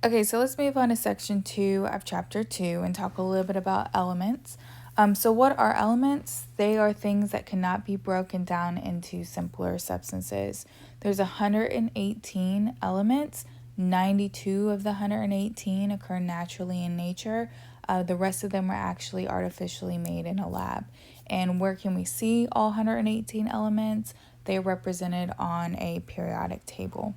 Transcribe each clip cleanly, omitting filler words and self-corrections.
Okay, so let's move on to section 2 of chapter 2 and talk a little bit about elements. So what are elements? They are things that cannot be broken down into simpler substances. There's 118 elements. 92 of the 118 occur naturally in nature. The rest of them are actually artificially made in a lab. And where can we see all 118 elements? They're represented on a periodic table.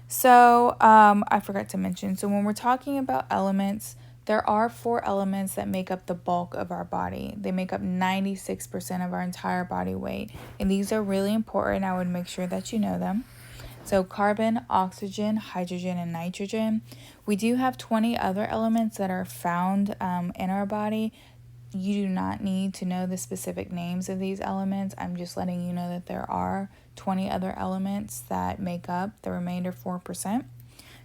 So I forgot to mention, so when we're talking about elements, there are 4 elements that make up the bulk of our body. They make up 96% of our entire body weight. And these are really important. I would make sure that you know them. So carbon, oxygen, hydrogen, and nitrogen. We do have 20 other elements that are found in our body. You do not need to know the specific names of these elements. I'm just letting you know that there are 20 other elements that make up the remainder 4%.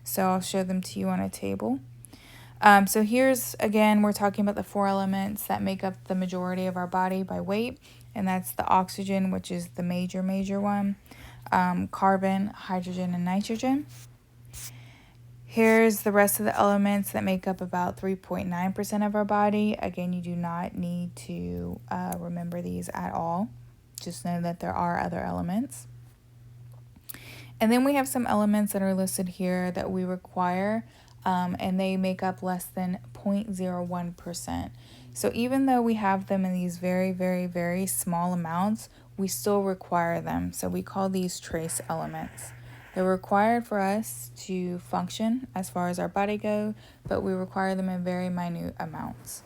So I'll show them to you on a table. So here's, again, we're talking about the 4 elements that make up the majority of our body by weight. And that's the oxygen, which is the major one. Carbon, hydrogen, and nitrogen. Here's the rest of the elements that make up about 3.9% of our body. Again, you do not need to remember these at all. Just know that there are other elements. And then we have some elements that are listed here that we require, and they make up less than 0.01%. So even though we have them in these very, very, very small amounts, we still require them. So we call these trace elements. They're required for us to function as far as our body goes, but we require them in very minute amounts.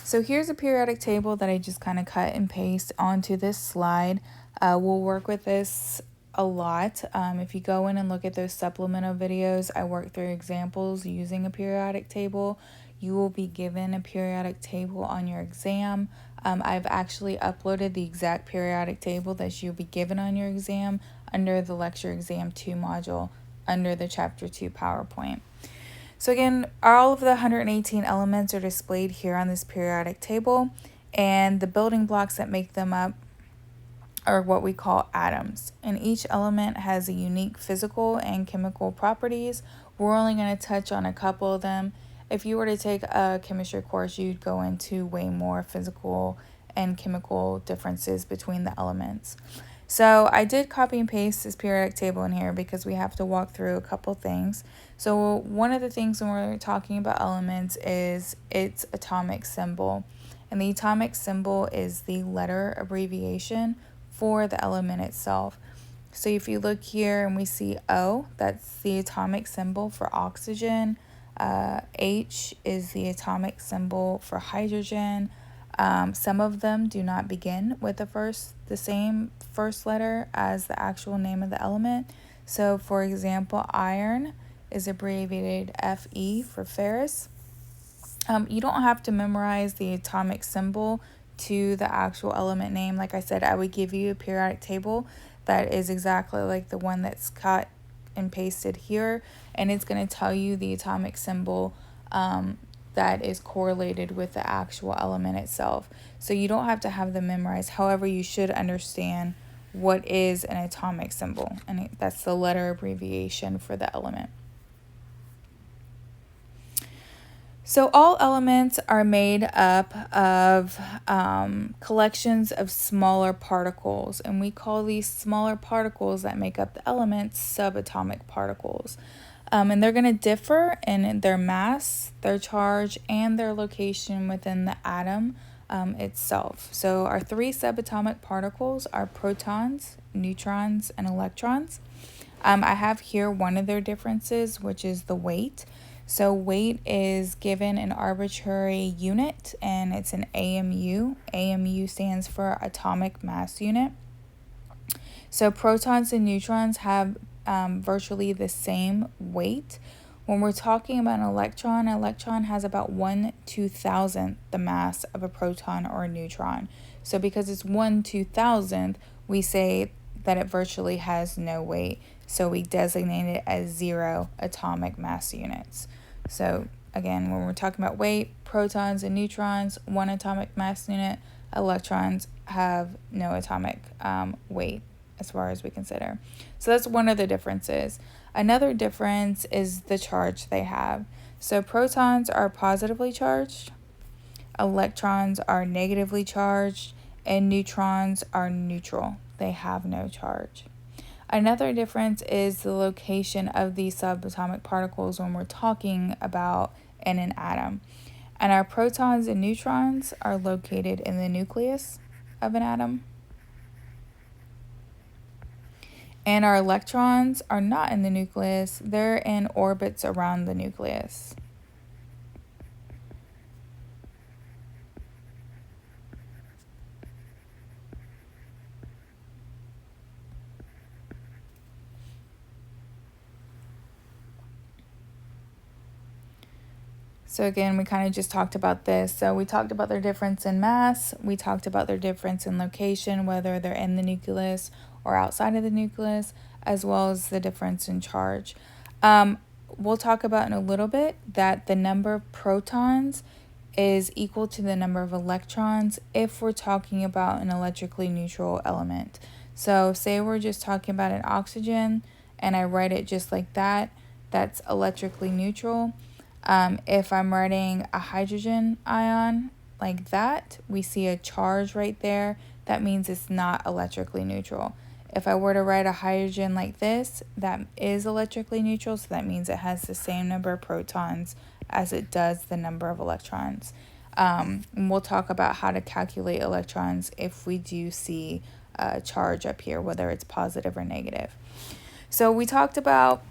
So here's a periodic table that I just kind of cut and paste onto this slide. We'll work with this a lot. If you go in and look at those supplemental videos, I work through examples using a periodic table. You will be given a periodic table on your exam. I've actually uploaded the exact periodic table that you'll be given on your exam under the Lecture Exam 2 module under the Chapter 2 PowerPoint. So again, all of the 118 elements are displayed here on this periodic table, and the building blocks that make them up are what we call atoms. And each element has a unique physical and chemical properties. We're only going to touch on a couple of them. If you were to take a chemistry course, you'd go into way more physical and chemical differences between the elements. So I did copy and paste this periodic table in here because we have to walk through a couple things. So one of the things when we're talking about elements is its atomic symbol. And the atomic symbol is the letter abbreviation for the element itself. So if you look here and we see O, that's the atomic symbol for oxygen. H is the atomic symbol for hydrogen. Some of them do not begin with the same first letter as the actual name of the element. So for example, iron is abbreviated Fe for ferrous. You don't have to memorize the atomic symbol to the actual element name. Like I said, I would give you a periodic table that is exactly like the one that's cut and pasted here, and it's going to tell you the atomic symbol that is correlated with the actual element itself. So you don't have to have them memorized. However, you should understand what is an atomic symbol, and that's the letter abbreviation for the element. So all elements are made up of collections of smaller particles, and we call these smaller particles that make up the elements subatomic particles. And they're going to differ in their mass, their charge, and their location within the atom itself. So our 3 subatomic particles are protons, neutrons, and electrons. I have here one of their differences, which is the weight. So weight is given an arbitrary unit, and it's an AMU. AMU stands for atomic mass unit. So protons and neutrons have virtually the same weight. When we're talking about an electron has about 1/2000th the mass of a proton or a neutron. So because it's 1/2000th, we say that it virtually has no weight. So we designate it as 0 atomic mass units. So again, when we're talking about weight, protons and neutrons, 1 atomic mass unit. Electrons have no atomic weight as far as we consider. So that's one of the differences. Another difference is the charge they have. So protons are positively charged, electrons are negatively charged, and neutrons are neutral. They have no charge. Another difference is the location of these subatomic particles when we're talking about in an atom. And our protons and neutrons are located in the nucleus of an atom. And our electrons are not in the nucleus, they're in orbits around the nucleus. So again, we kind of just talked about this. So we talked about their difference in mass. We talked about their difference in location, whether they're in the nucleus or outside of the nucleus, as well as the difference in charge. We'll talk about in a little bit that the number of protons is equal to the number of electrons if we're talking about an electrically neutral element. So say we're just talking about an oxygen and I write it just like that, that's electrically neutral. If I'm writing a hydrogen ion like that, we see a charge right there. That means it's not electrically neutral. If I were to write a hydrogen like this, that is electrically neutral, so that means it has the same number of protons as it does the number of electrons. And we'll talk about how to calculate electrons if we do see a charge up here, whether it's positive or negative. So we talked about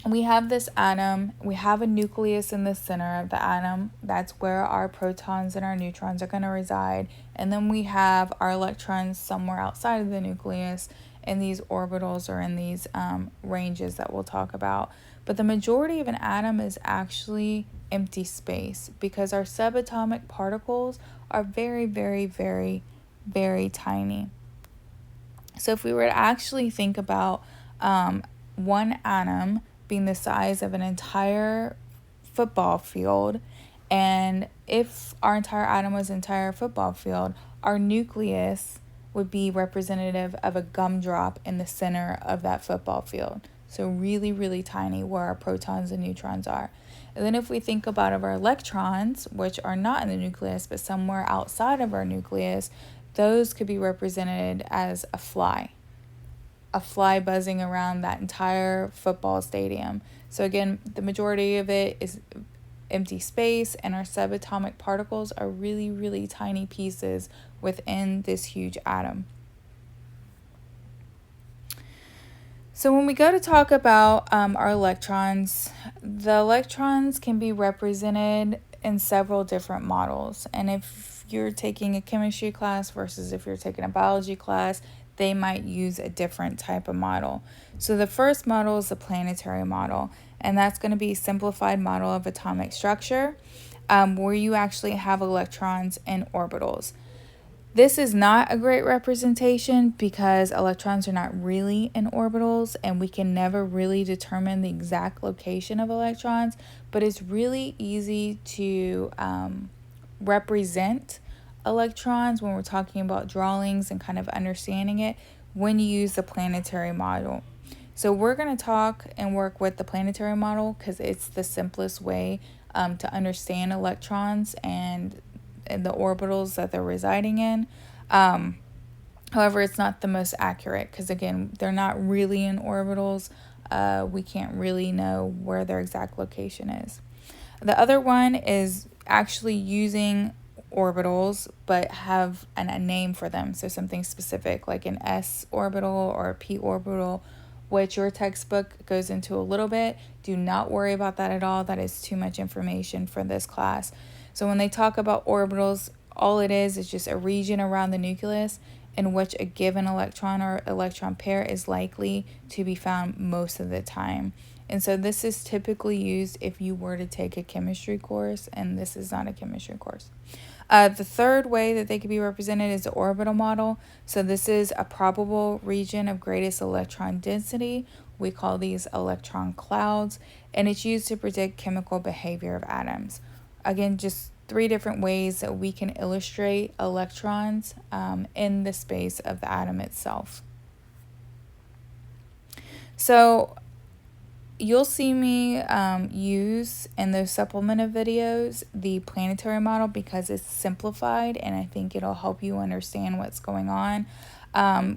we have this atom, we have a nucleus in the center of the atom. That's where our protons and our neutrons are going to reside. And then we have our electrons somewhere outside of the nucleus in these orbitals or in these ranges that we'll talk about. But the majority of an atom is actually empty space because our subatomic particles are very, very, very, very tiny. So if we were to actually think about one atom being the size of an entire football field, and if our entire atom was an entire football field, our nucleus would be representative of a gumdrop in the center of that football field. So really, really tiny where our protons and neutrons are. And then if we think about our electrons, which are not in the nucleus, but somewhere outside of our nucleus, those could be represented as a fly buzzing around that entire football stadium. So again, the majority of it is empty space, and our subatomic particles are really, really tiny pieces within this huge atom. So when we go to talk about our electrons, the electrons can be represented in several different models. And if you're taking a chemistry class versus if you're taking a biology class, they might use a different type of model. So the first model is the planetary model, and that's going to be a simplified model of atomic structure where you actually have electrons in orbitals. This is not a great representation because electrons are not really in orbitals and we can never really determine the exact location of electrons, but it's really easy to represent electrons when we're talking about drawings and kind of understanding it when you use the planetary model. So we're going to talk and work with the planetary model because it's the simplest way to understand electrons and the orbitals that they're residing in. However, it's not the most accurate because, again, they're not really in orbitals. We can't really know where their exact location is. The other one is actually using orbitals but have a name for them, so something specific like an s orbital or a p orbital, which your textbook goes into a little bit. Do not worry about that at all. That is too much information for this class. So when they talk about orbitals, all it is just a region around the nucleus in which a given electron or electron pair is likely to be found most of the time. And so this is typically used if you were to take a chemistry course, and this is not a chemistry course. The third way that they could be represented is the orbital model. So this is a probable region of greatest electron density. We call these electron clouds, and it's used to predict chemical behavior of atoms. Again, just 3 different ways that we can illustrate electrons in the space of the atom itself. So you'll see me use in those supplemental videos the planetary model because it's simplified, and I think it'll help you understand what's going on.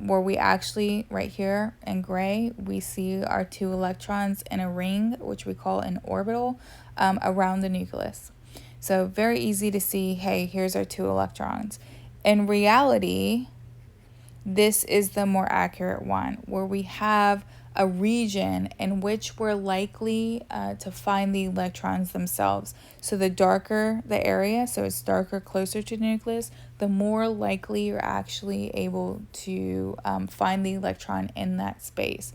Where we actually, right here in gray, we see our 2 electrons in a ring, which we call an orbital, around the nucleus. So very easy to see, hey, here's our 2 electrons. In reality, this is the more accurate one, where we have a region in which we're likely to find the electrons themselves. So the darker the area, so it's darker closer to the nucleus, the more likely you're actually able to find the electron in that space.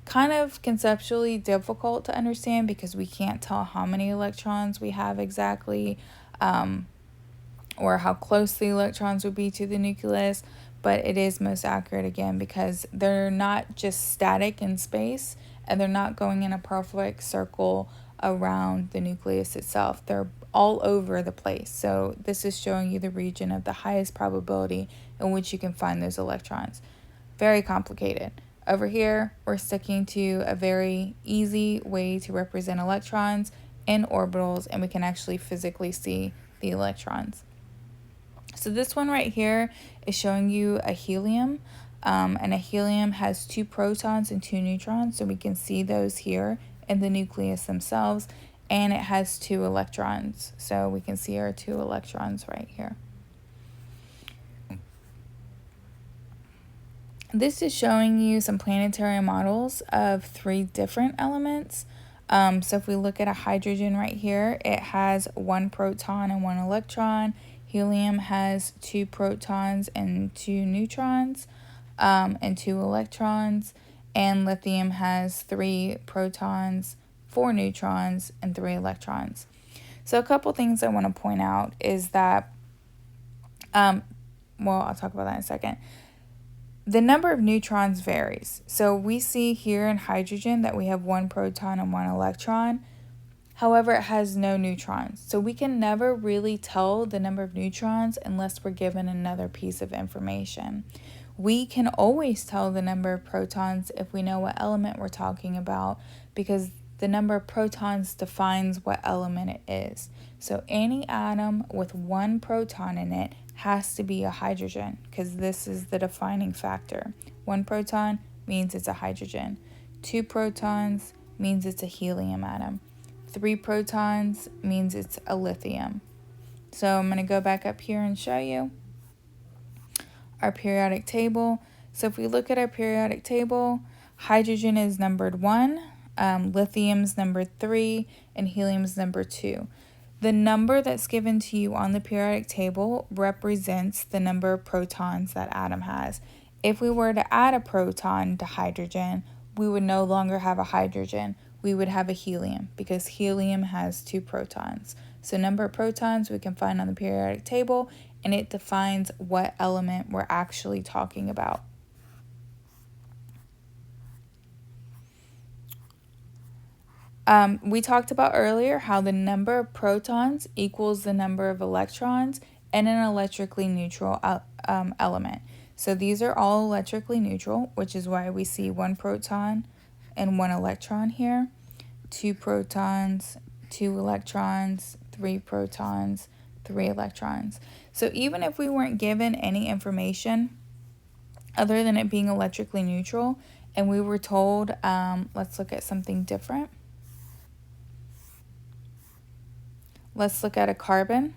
Kind of conceptually difficult to understand because we can't tell how many electrons we have exactly, or how close the electrons would be to the nucleus, but it is most accurate again because they're not just static in space and they're not going in a perfect circle around the nucleus itself. They're all over the place. So this is showing you the region of the highest probability in which you can find those electrons. Very complicated. Over here, we're sticking to a very easy way to represent electrons in orbitals, and we can actually physically see the electrons. So this one right here is showing you a helium, and a helium has 2 protons and 2 neutrons, so we can see those here in the nucleus themselves, and it has 2 electrons, so we can see our 2 electrons right here. This is showing you some planetary models of 3 different elements. So if we look at a hydrogen right here, it has 1 proton and 1 electron. Helium has 2 protons and 2 neutrons, and 2 electrons. And lithium has 3 protons, 4 neutrons, and 3 electrons. So a couple things I want to point out is that, well, I'll talk about that in a second. The number of neutrons varies. So we see here in hydrogen that we have 1 proton and 1 electron. However, it has no neutrons. So we can never really tell the number of neutrons unless we're given another piece of information. We can always tell the number of protons if we know what element we're talking about, because the number of protons defines what element it is. So any atom with 1 proton in it has to be a hydrogen, because this is the defining factor. 1 proton means it's a hydrogen. 2 protons means it's a helium atom. 3 protons means it's a lithium. So I'm going to go back up here and show you our periodic table. So if we look at our periodic table, hydrogen is numbered 1, lithium's numbered 3, and helium's numbered 2. The number that's given to you on the periodic table represents the number of protons that atom has. If we were to add a proton to hydrogen, we would no longer have a hydrogen. We would have a helium because helium has 2 protons. So number of protons we can find on the periodic table, and it defines what element we're actually talking about. We talked about earlier how the number of protons equals the number of electrons in an electrically neutral element. So these are all electrically neutral, which is why we see 1 proton and 1 electron here, 2 protons, 2 electrons, 3 protons, 3 electrons. So even if we weren't given any information other than it being electrically neutral, and we were told, let's look at something different. Let's look at a carbon.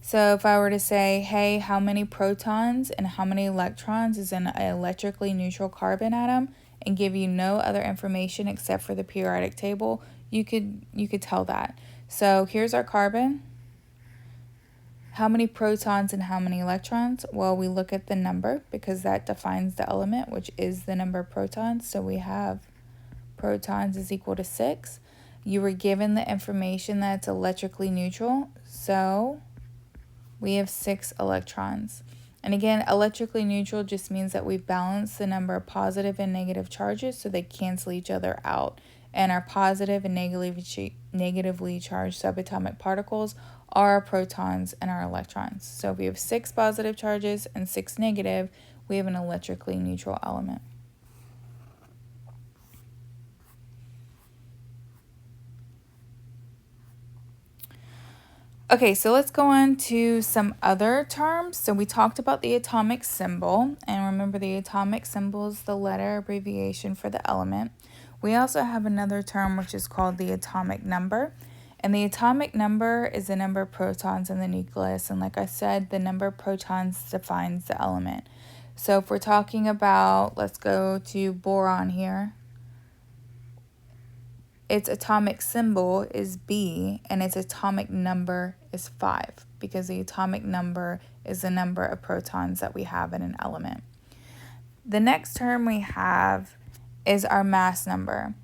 So if I were to say, hey, how many protons and how many electrons is in an electrically neutral carbon atom, and give you no other information except for the periodic table, you could tell that. So here's our carbon. How many protons and how many electrons? Well, we look at the number because that defines the element, which is the number of protons. So we have protons is equal to 6. You were given the information that it's electrically neutral, so we have 6 electrons. And again, electrically neutral just means that we've balanced the number of positive and negative charges so they cancel each other out. And our positive and negatively charged subatomic particles are our protons and our electrons. So if we have 6 positive charges and 6 negative, we have an electrically neutral element. Okay, so let's go on to some other terms. So we talked about the atomic symbol, and remember the atomic symbol is the letter abbreviation for the element. We also have another term which is called the atomic number. And the atomic number is the number of protons in the nucleus. And like I said, the number of protons defines the element. So if we're talking about, let's go to boron here. Its atomic symbol is B, and its atomic number is 5, because the atomic number is the number of protons that we have in an element. The next term we have is our mass number.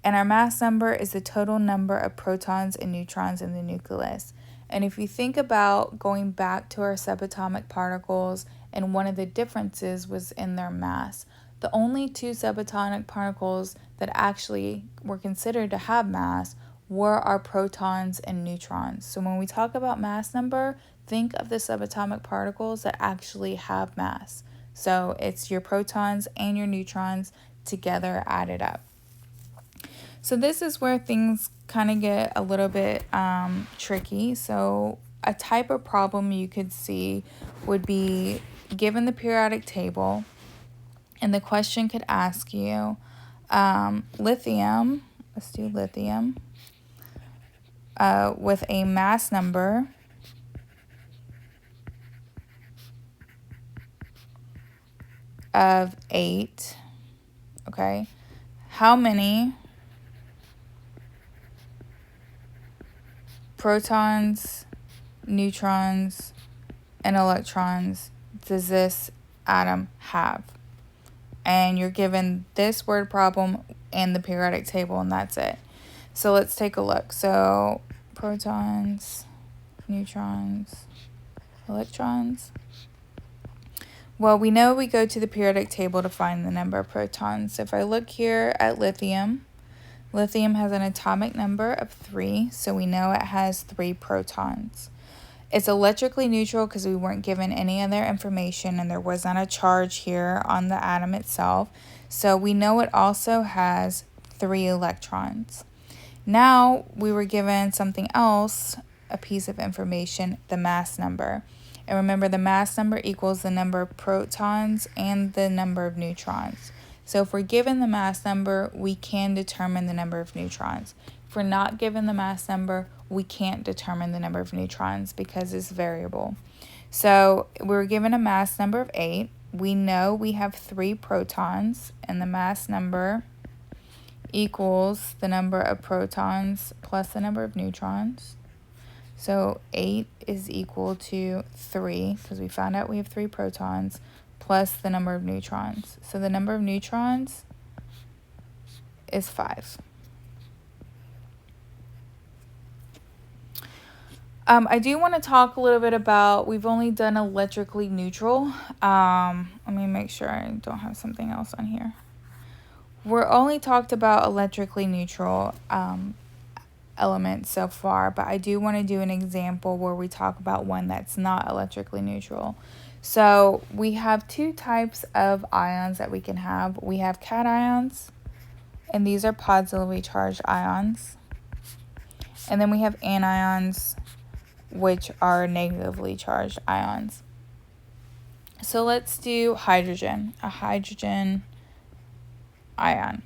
And our mass number is the total number of protons and neutrons in the nucleus. And if you think about going back to our subatomic particles, and one of the differences was in their mass. The only two subatomic particles that actually were considered to have mass were our protons and neutrons. So when we talk about mass number, think of the subatomic particles that actually have mass. So it's your protons and your neutrons together added up. So this is where things kind of get a little bit tricky. So a type of problem you could see would be given the periodic table, and the question could ask you, lithium, let's do lithium, with a mass number of 8, okay, how many protons, neutrons, and electrons does this atom have? And you're given this word problem and the periodic table, and that's it. So let's take a look. So protons, neutrons, electrons. Well, we know we go to the periodic table to find the number of protons. So if I look here at lithium, lithium has an atomic number of 3, so we know it has 3 protons. It's electrically neutral because we weren't given any other information, and there was not a charge here on the atom itself. So we know it also has 3 electrons. Now we were given something else, a piece of information, the mass number. And remember, the mass number equals the number of protons and the number of neutrons. So if we're given the mass number, we can determine the number of neutrons. If we're not given the mass number, we can't determine the number of neutrons because it's variable. So we're given a mass number of 8. We know we have 3 protons, and the mass number equals the number of protons plus the number of neutrons. So 8 is equal to 3, because we found out we have 3 protons, plus the number of neutrons. So the number of neutrons is 5. I do want to talk a little bit about, we've only done electrically neutral. Let me make sure I don't have something else on here. We're only talked about electrically neutral elements so far, but I do want to do an example where we talk about one that's not electrically neutral. So we have 2 types of ions that we can have. We have cations, and these are positively charged ions. And then we have anions, which are negatively charged ions. So let's do hydrogen, a hydrogen ion.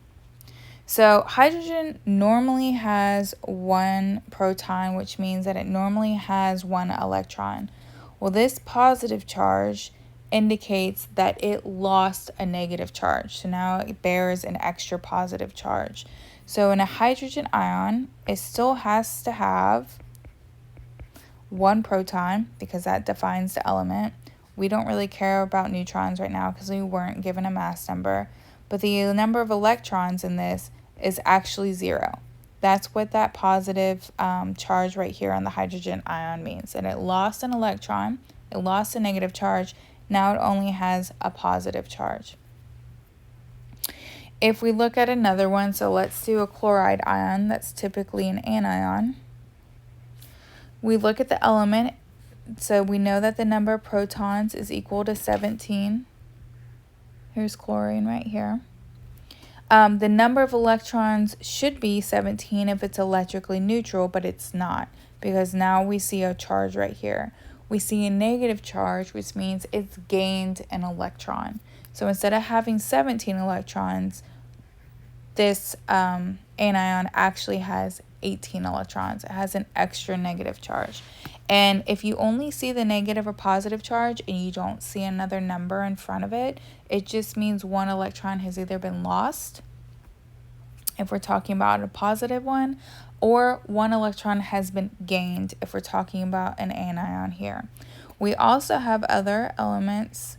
So hydrogen normally has 1 proton, which means that it normally has 1 electron. Well, this positive charge indicates that it lost a negative charge. So now it bears an extra positive charge. So in a hydrogen ion, it still has to have 1 proton because that defines the element. We don't really care about neutrons right now because we weren't given a mass number. But the number of electrons in this is actually 0. That's what that positive charge right here on the hydrogen ion means. And it lost an electron, it lost a negative charge, now it only has a positive charge. If we look at another one, so let's do a chloride ion, that's typically an anion. We look at the element, so we know that the number of protons is equal to 17. Here's chlorine right here. The number of electrons should be 17 if it's electrically neutral, but it's not. because now we see a charge right here. We see a negative charge, which means it's gained an electron. So instead of having 17 electrons, this anion actually has 18 electrons. It has an extra negative charge. And if you only see the negative or positive charge and you don't see another number in front of it, it just means one electron has either been lost, if we're talking about a positive one, or one electron has been gained if we're talking about an anion here. We also have other elements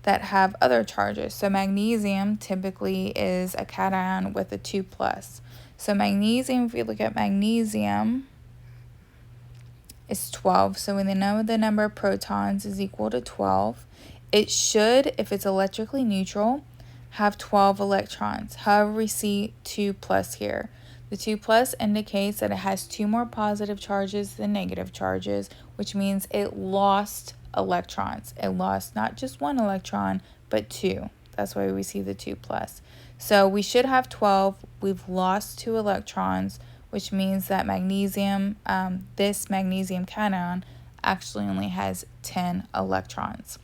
that have other charges. So magnesium typically is a cation with a 2+. So magnesium, if we look at magnesium, is 12. So when we know the number of protons is equal to 12, it should, if it's electrically neutral, have 12 electrons. However, we see 2+ here. The 2+ indicates that it has 2 more positive charges than negative charges, which means it lost electrons. It lost not just 1 electron, but 2. That's why we see the 2+. So we should have 12. We've lost 2 electrons, which means that magnesium, this magnesium cation, actually only has 10 electrons.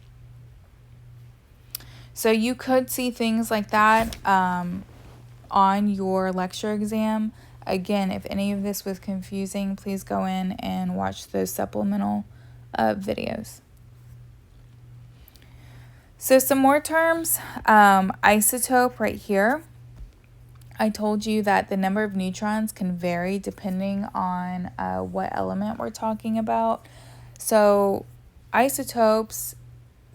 So you could see things like that on your lecture exam. Again, if any of this was confusing, please go in and watch those supplemental videos. So some more terms, isotope right here. I told you that the number of neutrons can vary depending on what element we're talking about. So isotopes,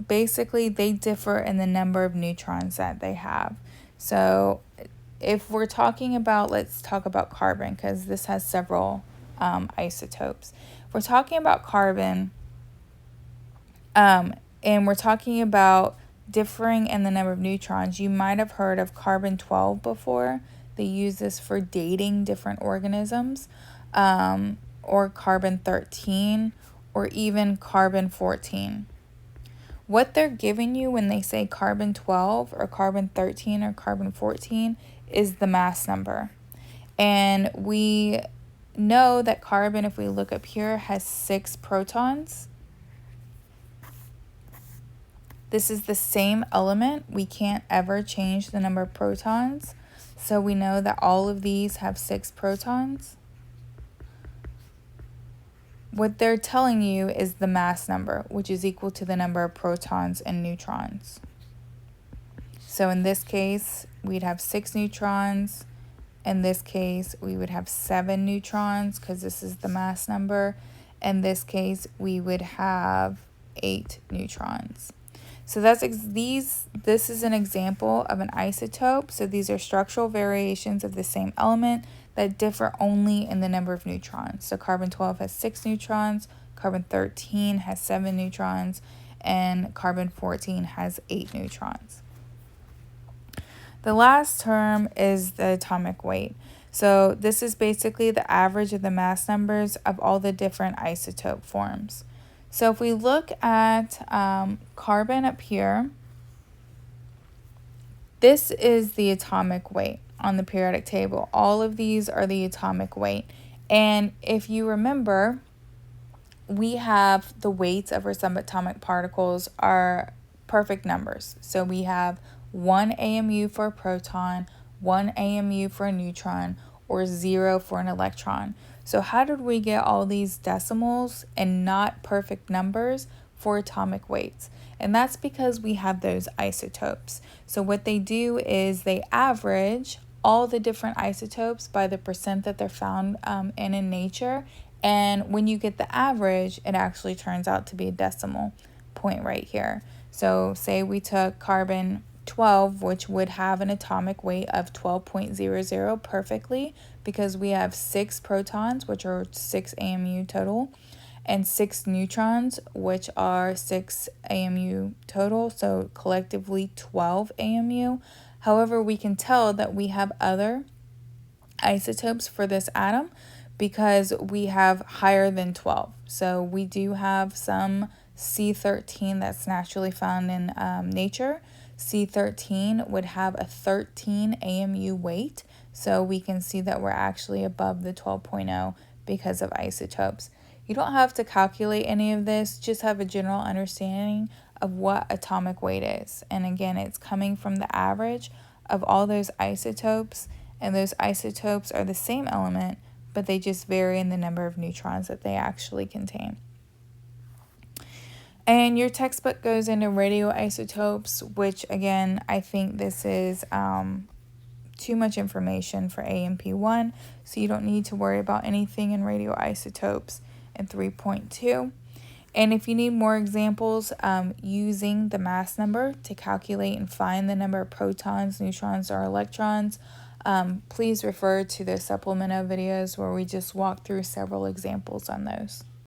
basically they differ in the number of neutrons that they have. So if we're talking about, let's talk about carbon, because this has several isotopes. If we're talking about carbon, and we're talking about differing in the number of neutrons, you might have heard of carbon-12 before. They use this for dating different organisms, or carbon-13, or even carbon-14. What they're giving you when they say carbon-12 or carbon-13 or carbon-14 is the mass number. And we know that carbon, if we look up here, has 6 protons. This is the same element. We can't ever change the number of protons. So we know that all of these have 6 protons. What they're telling you is the mass number, which is equal to the number of protons and neutrons. So in this case, we'd have 6 neutrons. In this case, we would have 7 neutrons because this is the mass number. In this case, we would have 8 neutrons. So this is an example of an isotope. So these are structural variations of the same element that differ only in the number of neutrons. So carbon-12 has 6 neutrons, carbon-13 has 7 neutrons, and carbon-14 has 8 neutrons. The last term is the atomic weight. So this is basically the average of the mass numbers of all the different isotope forms. So if we look at carbon up here, this is the atomic weight on the periodic table. All of these are the atomic weight. And if you remember, we have the weights of our subatomic particles are perfect numbers. So we have 1 AMU for a proton, 1 AMU for a neutron, or 0 for an electron. So how did we get all these decimals and not perfect numbers for atomic weights? And that's because we have those isotopes. So what they do is they average all the different isotopes by the percent that they're found in nature. And when you get the average, it actually turns out to be a decimal point right here. So say we took carbon-12, which would have an atomic weight of 12.00 perfectly, because we have 6 protons, which are 6 AMU total, and 6 neutrons, which are 6 AMU total, so collectively 12 AMU. However, we can tell that we have other isotopes for this atom because we have higher than 12. So we do have some C13 that's naturally found in nature. C13 would have a 13 AMU weight, so we can see that we're actually above the 12.0 because of isotopes. You don't have to calculate any of this, just have a general understanding of what atomic weight is. And again, it's coming from the average of all those isotopes, and those isotopes are the same element, but they just vary in the number of neutrons that they actually contain. And your textbook goes into radioisotopes, which again, I think this is too much information for A&P1, so you don't need to worry about anything in radioisotopes in 3.2. And if you need more examples using the mass number to calculate and find the number of protons, neutrons, or electrons, please refer to the supplemental videos where we just walk through several examples on those.